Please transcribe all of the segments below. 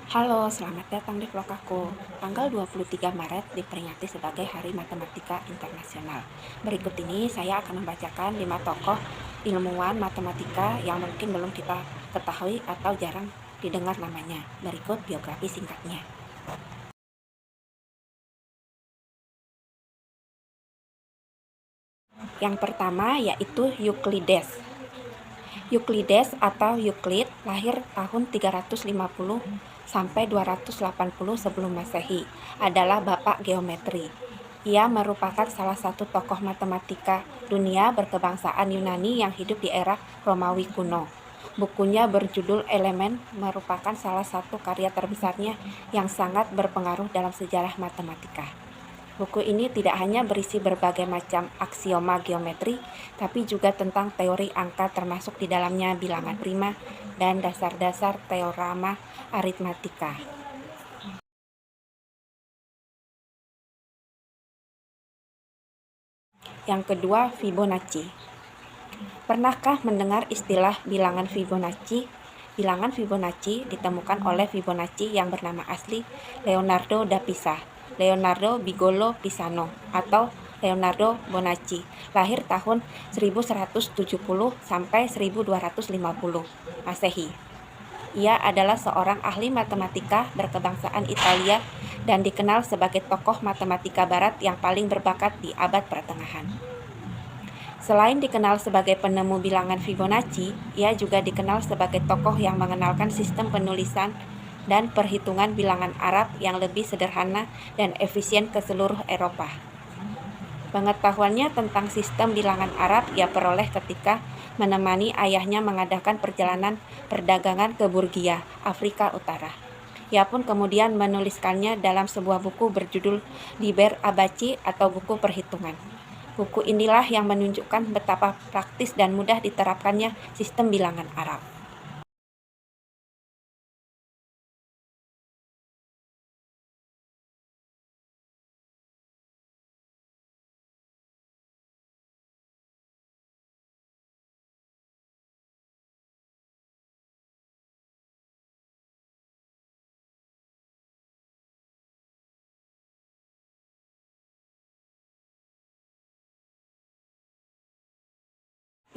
Halo, selamat datang di vlog aku. Tanggal 23 Maret diperingati sebagai Hari Matematika Internasional. Berikut ini saya akan membacakan 5 tokoh ilmuwan matematika yang mungkin belum kita ketahui atau jarang didengar namanya. Berikut biografi singkatnya. Yang pertama yaitu Euclides. Euclides atau Euclid lahir tahun 350 sampai 280 sebelum Masehi, adalah bapak geometri. Ia merupakan salah satu tokoh matematika dunia berkebangsaan Yunani yang hidup di era Romawi kuno. Bukunya berjudul Elemen merupakan salah satu karya terbesarnya yang sangat berpengaruh dalam sejarah matematika. Buku ini tidak hanya berisi berbagai macam aksioma geometri, tapi juga tentang teori angka termasuk di dalamnya bilangan prima dan dasar-dasar teorema aritmatika. Yang kedua, Fibonacci. Pernahkah mendengar istilah bilangan Fibonacci? Bilangan Fibonacci ditemukan oleh Fibonacci yang bernama asli Leonardo da Pisa, Leonardo Bigolo Pisano, atau Leonardo Bonacci, lahir tahun 1170 sampai 1250 Masehi. Ia adalah seorang ahli matematika berkebangsaan Italia dan dikenal sebagai tokoh matematika barat yang paling berbakat di abad pertengahan. Selain dikenal sebagai penemu bilangan Fibonacci, ia juga dikenal sebagai tokoh yang mengenalkan sistem penulisan dan perhitungan bilangan Arab yang lebih sederhana dan efisien ke seluruh Eropa. Pengetahuannya tentang sistem bilangan Arab ia peroleh ketika menemani ayahnya mengadakan perjalanan perdagangan ke Burgia, Afrika Utara. Ia pun kemudian menuliskannya dalam sebuah buku berjudul Liber Abaci atau buku perhitungan. Buku inilah yang menunjukkan betapa praktis dan mudah diterapkannya sistem bilangan Arab.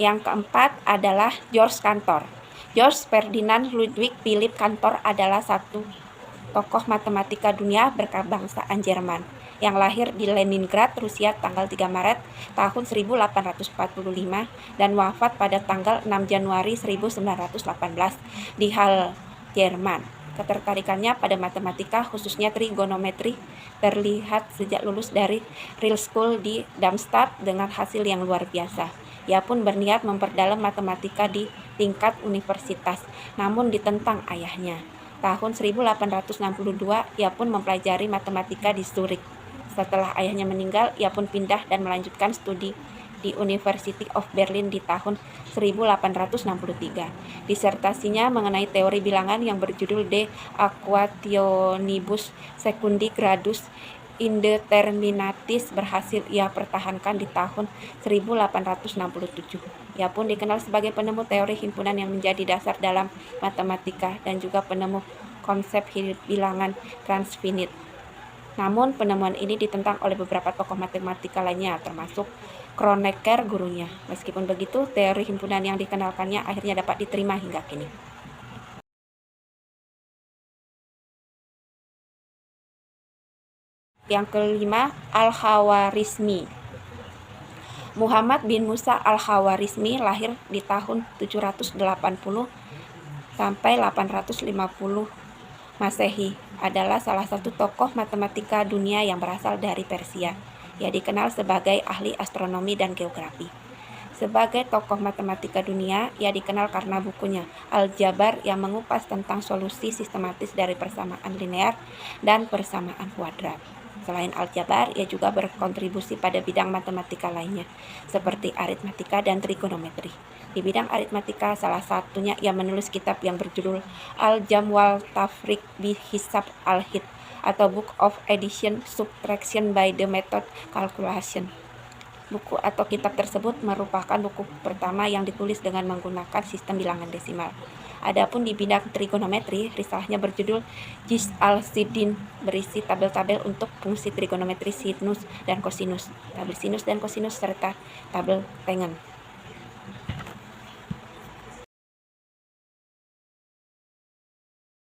Yang keempat adalah George Cantor. George Ferdinand Ludwig Philipp Cantor adalah satu tokoh matematika dunia berkebangsaan Jerman yang lahir di Leningrad, Rusia tanggal 3 Maret tahun 1845 dan wafat pada tanggal 6 Januari 1918 di Halle, Jerman. Ketertarikannya pada matematika, khususnya trigonometri, terlihat sejak lulus dari Real School di Darmstadt dengan hasil yang luar biasa. Ia pun berniat memperdalam matematika di tingkat universitas, namun ditentang ayahnya. Tahun 1862, ia pun mempelajari matematika di Zurich. Setelah ayahnya meninggal, ia pun pindah dan melanjutkan studi di University of Berlin di tahun 1863. Disertasinya mengenai teori bilangan yang berjudul De Equationibus Secundi Gradus Indeterminatis berhasil ia pertahankan di tahun 1867. Ia pun dikenal sebagai penemu teori himpunan yang menjadi dasar dalam matematika dan juga penemu konsep bilangan transfinit. Namun penemuan ini ditentang oleh beberapa tokoh matematika lainnya, termasuk Kronecker gurunya. Meskipun begitu, teori himpunan yang dikenalkannya akhirnya dapat diterima hingga kini. Yang kelima, Al-Khawarizmi. Muhammad bin Musa Al-Khawarizmi lahir di tahun 780 sampai 850 Masehi, adalah salah satu tokoh matematika dunia yang berasal dari Persia. Ia dikenal sebagai ahli astronomi dan geografi. Sebagai tokoh matematika dunia, ia dikenal karena bukunya Al-Jabar yang mengupas tentang solusi sistematis dari persamaan linear dan persamaan kuadrat. Selain Al-Jabar, ia juga berkontribusi pada bidang matematika lainnya, seperti aritmatika dan trigonometri. Di bidang aritmatika, salah satunya ia menulis kitab yang berjudul Al-Jam wal Tafriq bi Hisab al-Hid, atau Book of Addition Subtraction by the Method Calculation. Buku atau kitab tersebut merupakan buku pertama yang ditulis dengan menggunakan sistem bilangan desimal. Adapun di bidang trigonometri, risalahnya berjudul Jis al-Sidin, berisi tabel-tabel untuk fungsi trigonometri sinus dan kosinus, tabel sinus dan kosinus, serta tabel tangen.